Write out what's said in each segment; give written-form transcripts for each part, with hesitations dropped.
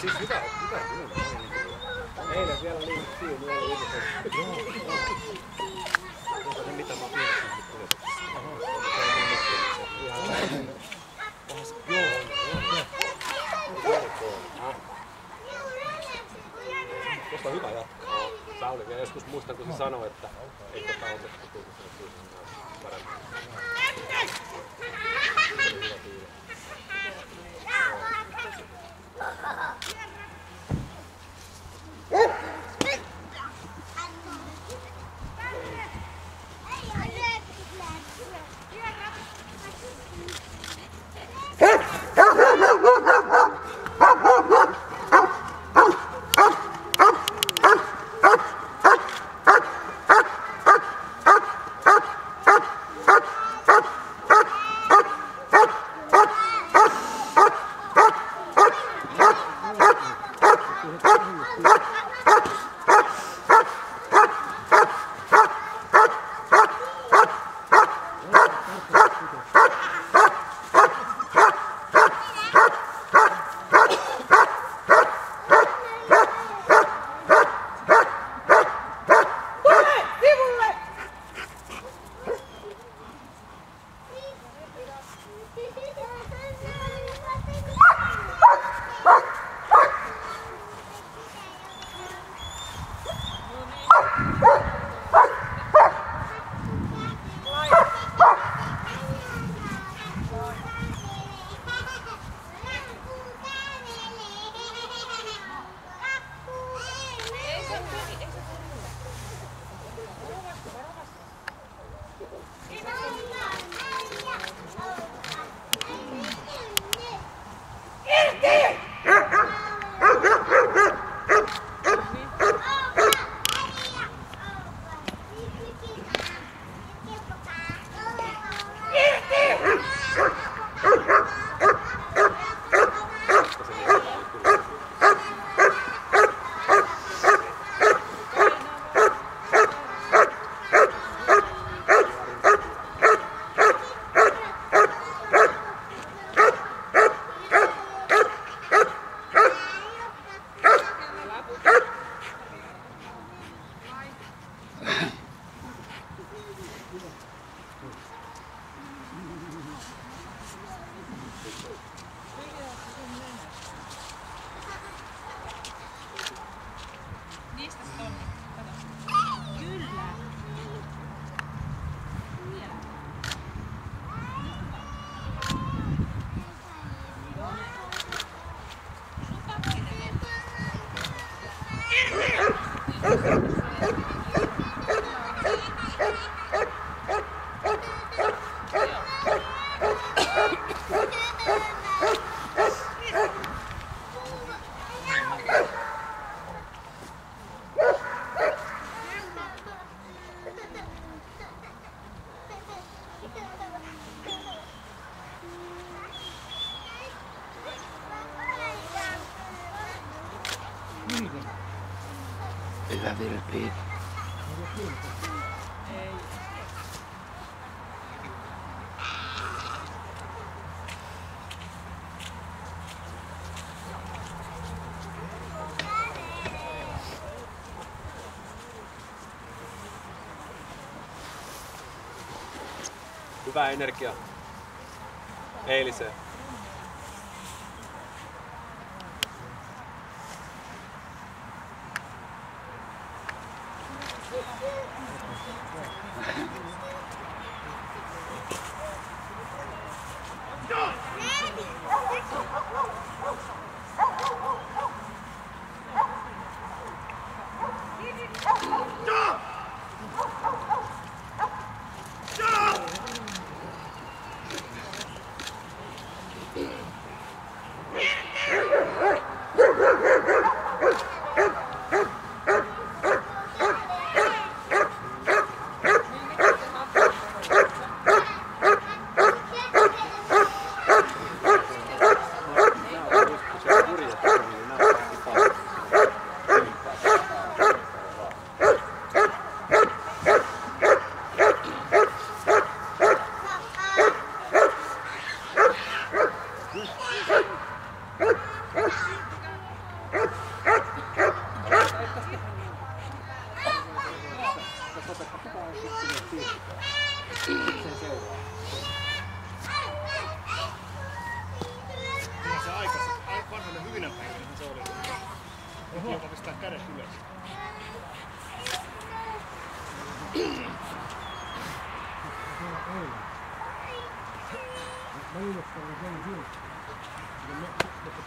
Siis hyvä. Eilen vielä liikuttiin, vielä liikuttiin. Onko se mitä mä oon pienessä nyt tuosta on hyvä jatkaa. Tää oli vielä joskus muistan, kun se sanoi, että ei tätä otettu tullut paremmin. Hyvä Virpi. Hyvä energia eiliseen.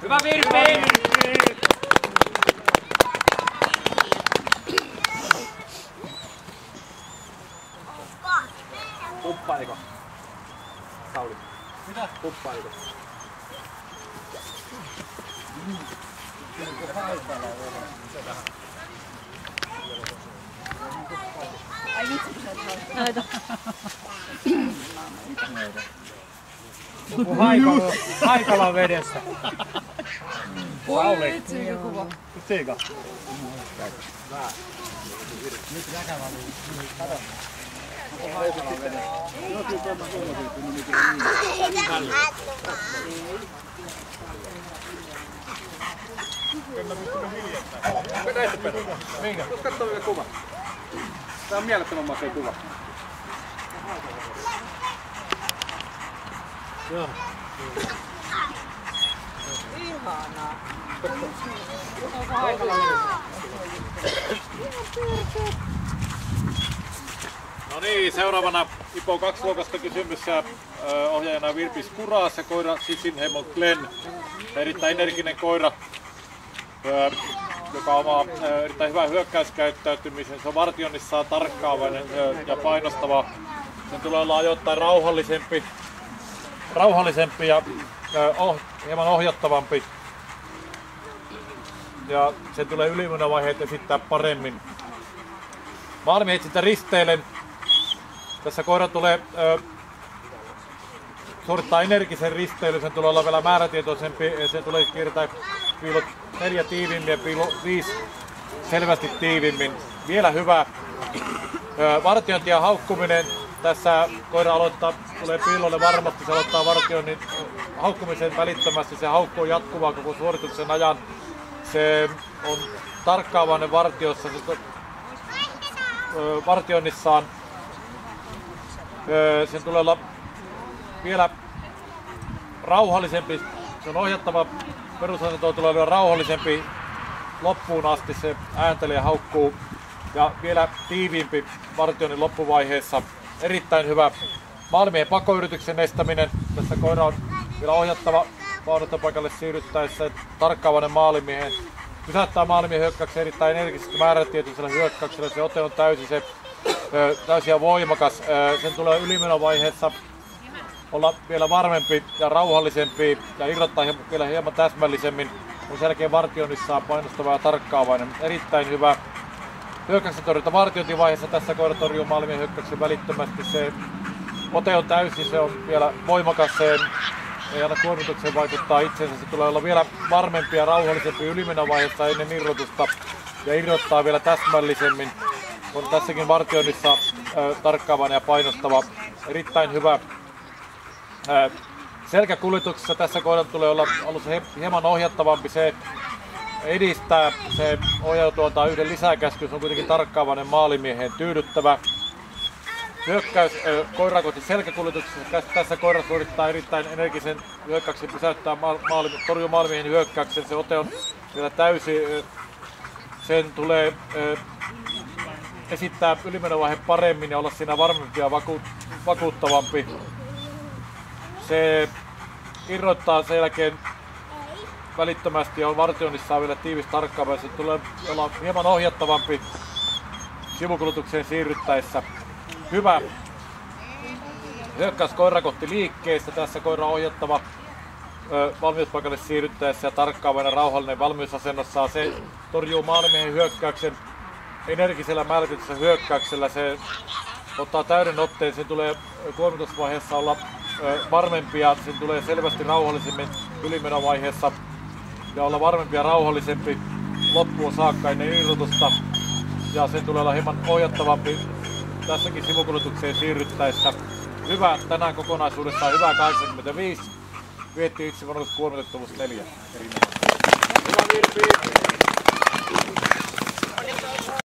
Hyvä Virpi! Pumppailiko? Sauli. Mitä? Pumppailiko? Ai vitsi, kun sä et näytä. Haikala vedessä. Oi vitsi, mikä kuva. Siika. Minkä? Tuossa katsoo mikä kuva. Tää on mielettömän makea kuva. Joo. Ihanaa. No niin, seuraavana IPO 2-luokasta kysymys. Ohjaajana Virpi Skuras ja koira Sisinheimon Glenn. Erittäin energinen koira, joka omaa erittäin hyvää hyökkäyskäyttäytymisen. Se on vartioinnissaan tarkkaavainen ja painostava. Sen tulee olla ajoittain rauhallisempi ja hieman ohjattavampi. Ja sen tulee ylimenövaiheet esittää paremmin. Maalimiehetsintä risteilen. Tässä koira tulee suorittaa energisen risteilyn, sen tulee olla vielä määrätietoisempi ja sen tulee kiertää piilot 4 tiivimmin ja piilo 5 selvästi tiivimmin. Vielä hyvä vartiointi ja haukkuminen. Tässä koira tulee piilolle varmasti, se aloittaa vartioinnin haukkumisen välittömästi, se haukkuu jatkuvaa koko suorituksen ajan. Se on tarkkaavainen vartiossa, se vartioinnissaan. Sen tulee olla vielä rauhallisempi, se on ohjattava perusasento, tulee olla rauhallisempi loppuun asti, se ääntelee ja haukkuu ja vielä tiiviimpi vartioinnin loppuvaiheessa. Erittäin hyvä maalimiehen pakoyrityksen estäminen, tässä koira on vielä ohjattava vaunottopaikalle siirryttäessä, tarkkaavainen maalimiehen. Pysäyttää maalimiehen hyökkäyksen erittäin energisesti määrätietoisella hyökkäyksellä, se ote on täysin ja voimakas. Sen tulee ylimenovaiheessa olla vielä varmempi ja rauhallisempi ja irrottaa vielä hieman täsmällisemmin. On selkeä vartioinnissaan painostava ja tarkkaavainen. Erittäin hyvä hyökkäyksen torjunta vartiointivaiheessa. Tässä koira torjuu maalimiehen hyökkäyksen välittömästi. Se ote on täysin, se on vielä voimakas. Se ei aina kuormitukseen vaikuttaa itseensä. Se tulee olla vielä varmempi ja rauhallisempi ylimenovaiheessa ennen irrotusta ja irrottaa vielä täsmällisemmin. On tässäkin vartioinnissa tarkkaavainen ja painostava. Erittäin hyvä. Selkäkuljetuksessa tässä kohdalla tulee olla alussa hieman ohjattavampi. Se edistää, se ohjautuu antaa yhden lisäkäskyn. Se on kuitenkin tarkkaavainen maalimieheen tyydyttävä. Hyökkäys koiraa kohti selkäkuljetuksessa. Tässä koira suorittaa erittäin energisen hyökkäyksen, pysäyttää torjuu maalimiehen hyökkäyksen. Se ote on vielä täysi. Sen tulee esittää ylimenovaihe paremmin ja olla siinä varmempi ja vakuuttavampi. Se irrottaa sen jälkeen välittömästi ja on vartioinnissaan vielä tiivis tarkkaava. Se tulee olla hieman ohjattavampi sivukulutukseen siirryttäessä. Hyvä hyökkäys koira kohti liikkeestä. Tässä koira on ohjattava valmiuspaikalle siirryttäessä ja tarkkaavainen rauhallinen valmiusasennossaan. Se torjuu maalimiehen hyökkäyksen energisellä määrätyksellä hyökkäyksellä. Se ottaa täyden otteen. Sen tulee kuormitusvaiheessa olla varmempi ja sen tulee selvästi rauhallisemmin ylimenovaiheessa ja olla varmempi ja rauhallisempi loppuun saakka ennen irrotusta. Ja sen tulee olla hieman ohjattavampi tässäkin sivukulutukseen siirryttäessä. Hyvä tänään kokonaisuudessaan, hyvä 85. Vietti itse kuormitettavuus 4. Hyvä Virpi!